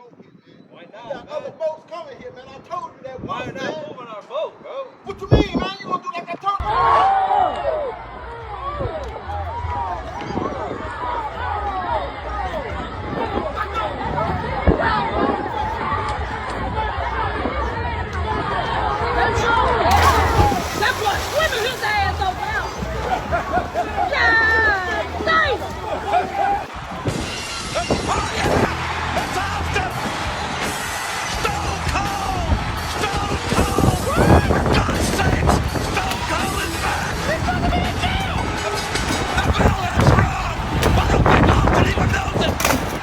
boat here, man. Why We not, got man? other boats coming here, man. I told you that. Why once, not man. moving our boat, bro? What you mean, man? You gonna do like I told you? That boy swimming his ass over there. Yeah, nice. Oh yeah! It's Austin! Stone Cold! Stone Cold! For God's sakes! Stone Cold is back! He's gonna be in jail! The bill is wrong! I don't think Austin even knows it!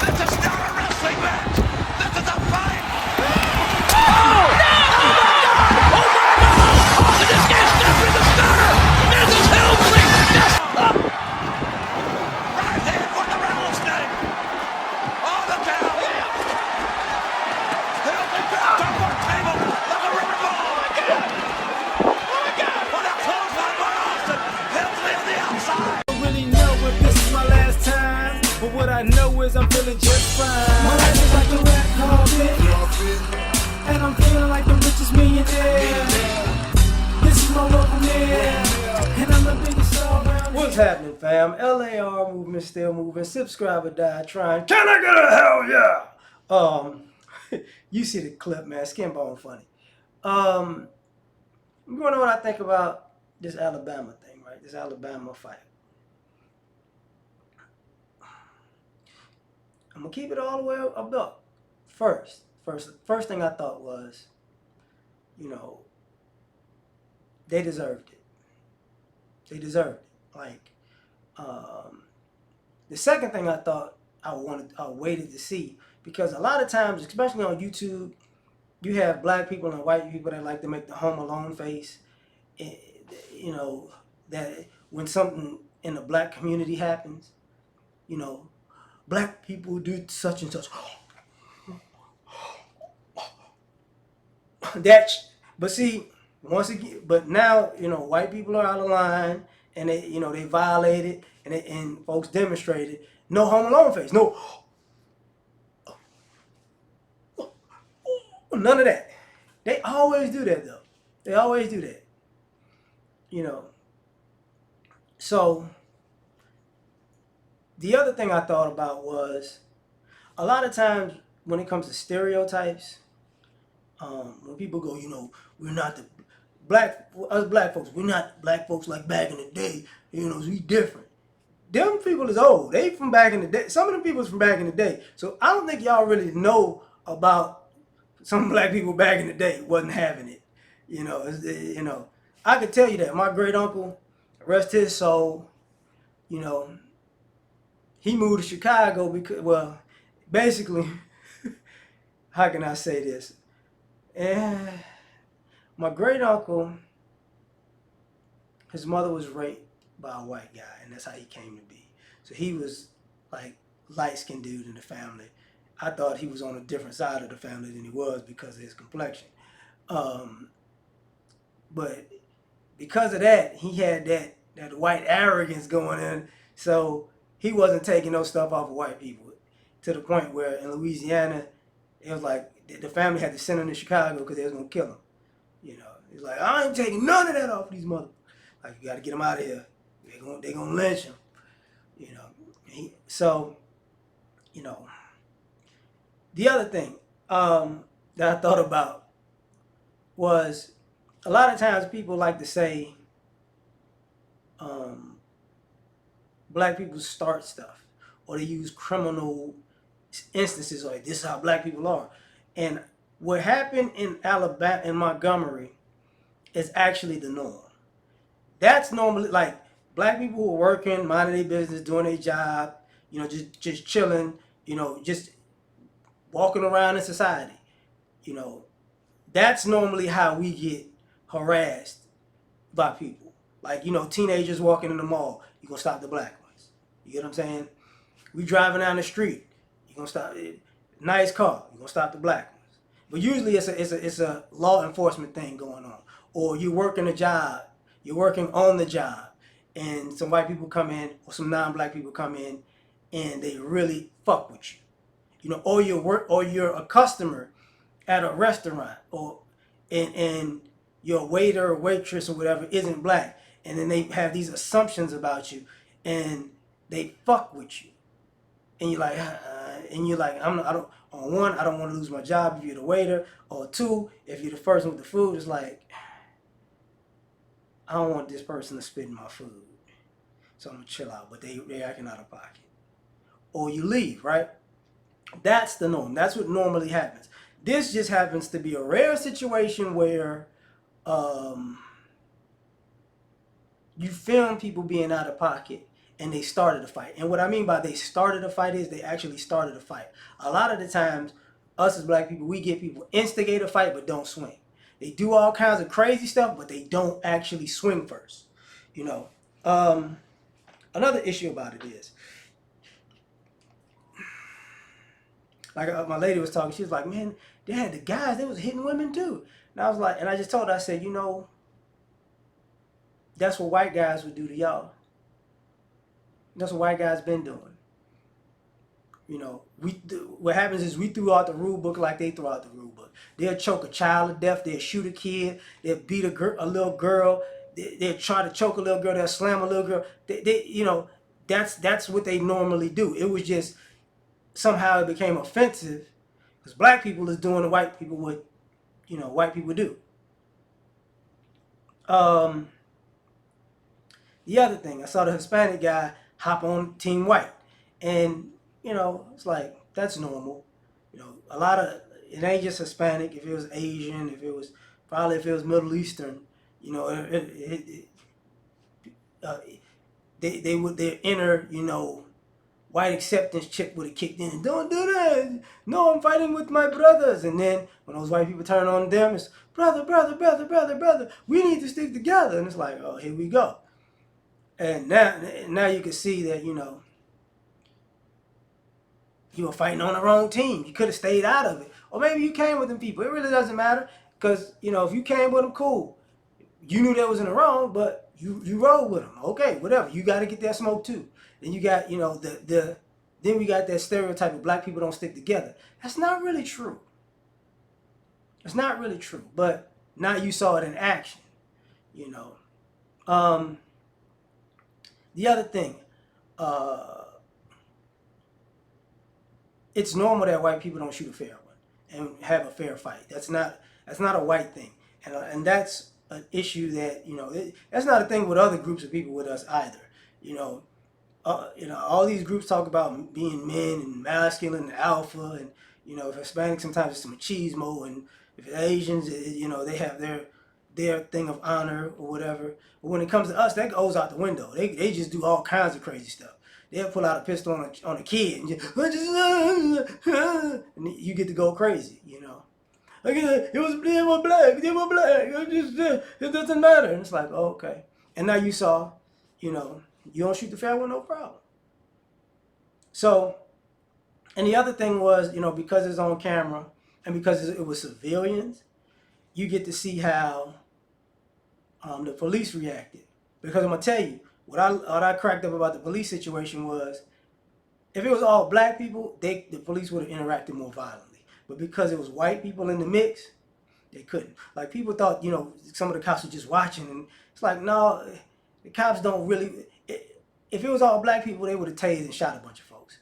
This is not a wrestling match! This is a fight! Oh! Oh my God! Oh my God! Austin just gets stuck with the stunner! This is Helmsley! Right hand for the rattlesnake! Oh, look out! Helmsley back top our table like a rubber ball! Oh my God! Oh my God! What a clothesline by Austin! Helmsley on the outside! I don't really know if this is my last time, but what I know is I'm feeling just fine. My life is like a red carpet, and I'm feeling like the richest millionaire. This is my local mayor, and I'm the biggest star around. What's happening, fam? L.A.R. movement still moving. Subscribe or die trying. Can I get a hell yeah? You see the clip, man. Skin bone funny. You wanna know what I think about this Alabama thing, right? This Alabama fight. I'm gonna keep it all the way up. First thing I thought was, you know, they deserved it. They deserved it. Like, the second thing I thought I waited to see, because a lot of times, especially on YouTube, you have black people and white people that like to make the Home Alone face. You know, that when something in the black community happens, you know, black people do such and such. But see, once again, but now, you know, white people are out of line, and they, you know, they violated, and folks demonstrated no Home Alone face, no, none of that. They always do that though. They always do that. You know. So the other thing I thought about was, a lot of times when it comes to stereotypes, when people go, you know, we're not the us black folks, we're not black folks like back in the day, you know, we different. Them people is old. They from back in the day. Some of them people is from back in the day. So I don't think y'all really know about some black people back in the day wasn't having it. You know, I could tell you that my great uncle, rest his soul, you know, he moved to Chicago because, well, basically, how can I say this? My great uncle, his mother was raped by a white guy, and that's how he came to be. So he was like light-skinned dude in the family. I thought he was on a different side of the family than he was because of his complexion. But because of that, he had that white arrogance going in. So he wasn't taking no stuff off of white people, to the point where in Louisiana, it was like the family had to send him to Chicago because they was gonna kill him. You know, he's like, I ain't taking none of that off of these motherfuckers. Like, you got to get him out of here. They gonna lynch him. You know. So, you know. The other thing that I thought about was, a lot of times people like to say black people start stuff, or they use criminal instances, like this is how black people are. And what happened in Alabama, in Montgomery, is actually the norm. That's normally, like, black people who are working, minding their business, doing their job, you know, just chilling, you know, just walking around in society. You know, that's normally how we get harassed by people. Like, you know, teenagers walking in the mall, you're going to stop the black ones. You get what I'm saying? We driving down the street, you're going to stop it. Nice car, you're going to stop the black ones. But usually it's a law enforcement thing going on. Or you're working a job, you're working on the job, and some white people come in, or some non-black people come in, and they really fuck with you. or you're a customer at a restaurant, and your waiter or waitress or whatever isn't black, and then they have these assumptions about you, and they fuck with you, and you're like, I don't. On one, I don't want to lose my job if you're the waiter, or two, if you're the person with the food, it's like, I don't want this person to spit in my food, so I'm gonna chill out. But they acting out of pocket, or you leave, right? That's the norm. That's what normally happens. This just happens to be a rare situation where you film people being out of pocket and they started a fight. And what I mean by they started a fight is they actually started a fight. A lot of the times, us as black people, we get people instigate a fight but don't swing. They do all kinds of crazy stuff, but they don't actually swing first. You know. Another issue about it is, like my lady was talking, she was like, man, they had the guys, they was hitting women too. And I was like, and I just told her, I said, that's what white guys would do to y'all. That's what white guys been doing. What happens is we threw out the rule book like they threw out the rule book. They'll choke a child to death. They'll shoot a kid. They'll beat a little girl. They'll try to choke a little girl. They'll slam a little girl. That's what they normally do. It was just somehow it became offensive because black people is doing what white people would, white people do. The other thing, I saw the Hispanic guy hop on Team White, and it's like that's normal. A lot of it ain't just Hispanic. If it was Asian, if it was Middle Eastern, their inner white acceptance chip would have kicked in. Don't do that. No, I'm fighting with my brothers. And then when those white people turn on them, it's brother, brother, brother, brother, brother. We need to stick together. And it's like, oh, here we go. And now you can see that, you were fighting on the wrong team. You could have stayed out of it. Or maybe you came with them people. It really doesn't matter. Because, if you came with them, cool. You knew that was in the wrong, but you rode with them. Okay, whatever. You got to get that smoke too. Then you got, then we got that stereotype of black people don't stick together. That's not really true. It's not really true. But now you saw it in action, The other thing, it's normal that white people don't shoot a fair one and have a fair fight. That's not a white thing, and that's an issue that that's not a thing with other groups of people with us either. All these groups talk about being men and masculine and alpha, and if Hispanic sometimes it's machismo, and if it's Asians, they have their thing of honor or whatever. But when it comes to us, that goes out the window. They just do all kinds of crazy stuff. They'll pull out a pistol on a kid and and you get to go crazy, Like, they were black. It doesn't matter. And it's like, oh, okay. And now you saw, you don't shoot the fair one, no problem. So, and the other thing was, because it's on camera and because it was civilians, you get to see how the police reacted. Because I'm gonna tell you, what I cracked up about the police situation was, if it was all black people, the police would have interacted more violently. But because it was white people in the mix, they couldn't. Like, people thought, some of the cops were just watching, and it's like, no, the cops don't really. If it was all black people, they would have tased and shot a bunch of folks,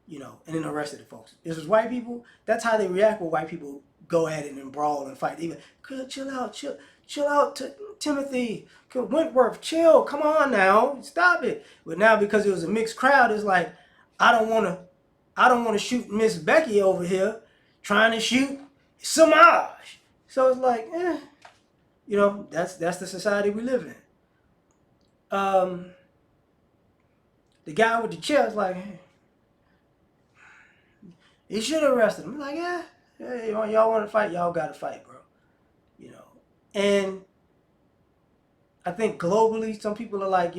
and then arrested the folks. If it was white people, that's how they react when white people go at it and brawl and fight. Even, chill out, Timothy, Wentworth, chill, come on now, stop it. But now, because it was a mixed crowd, it's like, I don't want to shoot Miss Becky over here trying to shoot Samaj. So it's like, that's the society we live in. The guy with the chair is like, he should have arrested him. I'm like, yeah, y'all want to fight, y'all got to fight, bro. And I think globally, some people are like,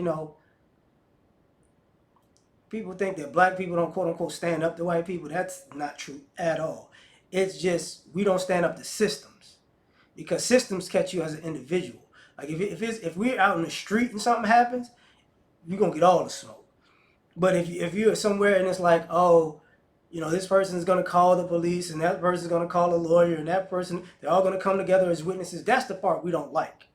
people think that black people don't, quote unquote, stand up to white people. That's not true at all. It's just, we don't stand up to systems, because systems catch you as an individual. Like, if we're out in the street and something happens, you're going to get all the smoke. But if you're somewhere and it's like, oh, You know, this person is going to call the police, and that person is going to call a lawyer, and that person, they're all going to come together as witnesses. That's the part we don't like.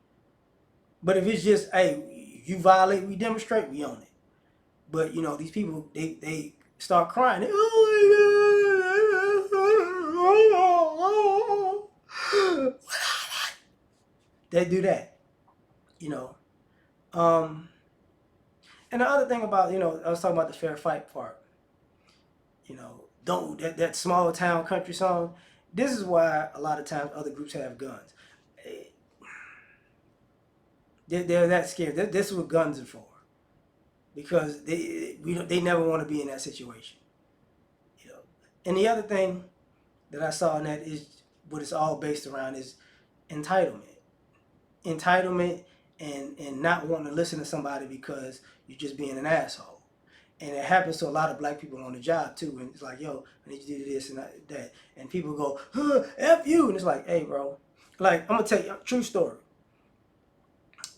But if it's just, hey, you violate, we demonstrate, we own it. But, you know, these people, they start crying. They do that, you know. And the other thing about, you know, I was talking about the fair fight part. You know, don't that small town country song. This is why a lot of times other groups have guns. They're that scared. This is what guns are for, because they never want to be in that situation. You know, and the other thing that I saw in that is what it's all based around is entitlement, and not wanting to listen to somebody because you're just being an asshole. And it happens to a lot of black people on the job too. And it's like, yo, I need you to do this and that. And people go, F you. And it's like, hey, bro. Like, I'm going to tell you a true story.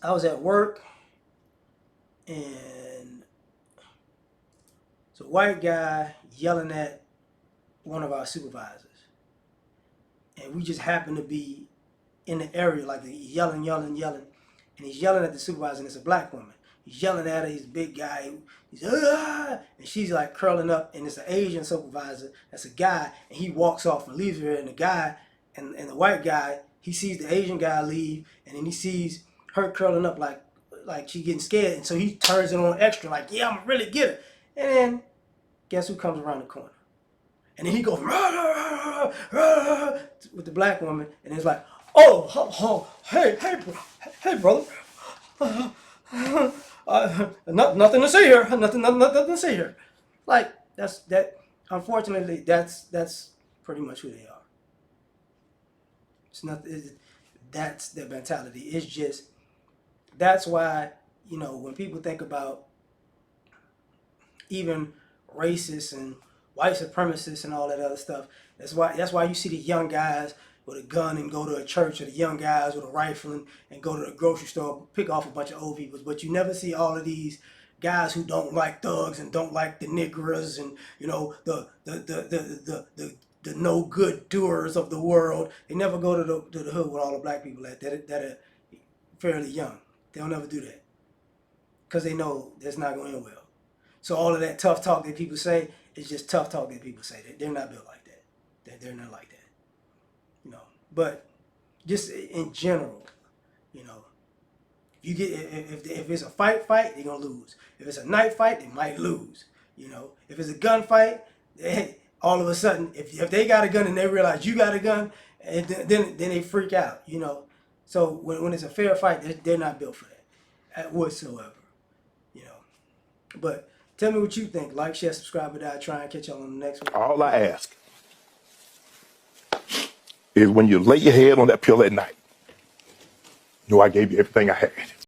I was at work, and it's a white guy yelling at one of our supervisors. And we just happened to be in the area, like yelling. And he's yelling at the supervisor, and it's a black woman. He's yelling at her. He's a big guy. He's and she's like curling up, and it's an Asian supervisor. That's a guy, and he walks off and leaves her. And the guy and the white guy, he sees the Asian guy leave, and then he sees her curling up like she getting scared, and so he turns it on extra, like, yeah, I'm gonna really get her. And then guess who comes around the corner? And then he goes rah, rah, rah, with the black woman, and it's like, oh, hey, brother. Nothing to see here. Nothing to see here. Like, that. Unfortunately, that's pretty much who they are. It's not. That's their mentality. It's just, that's why, you know, when people think about even racists and white supremacists and all that other stuff, that's why you see the young guys with a gun and go to a church, or the young guys with a rifle and go to the grocery store, pick off a bunch of old people. But you never see all of these guys who don't like thugs and don't like the niggers and, you know, the no good doers of the world. They never go to the hood with all the black people that are fairly young. They'll never do that, because they know that's not going to end well. So all of that tough talk that people say is just tough talk that people say. They're not built like that. They're not like that. You know, but just in general, you know, if it's a fight, they're gonna lose. If it's a knife fight, they might lose. You know, if it's a gunfight, all of a sudden, if they got a gun and they realize you got a gun, and then they freak out. You know, so when it's a fair fight, they're not built for that whatsoever. You know, but tell me what you think. Like, share, subscribe, and I'll try and catch y'all on the next one. All I ask is, when you lay your head on that pillow at night, know I gave you everything I had.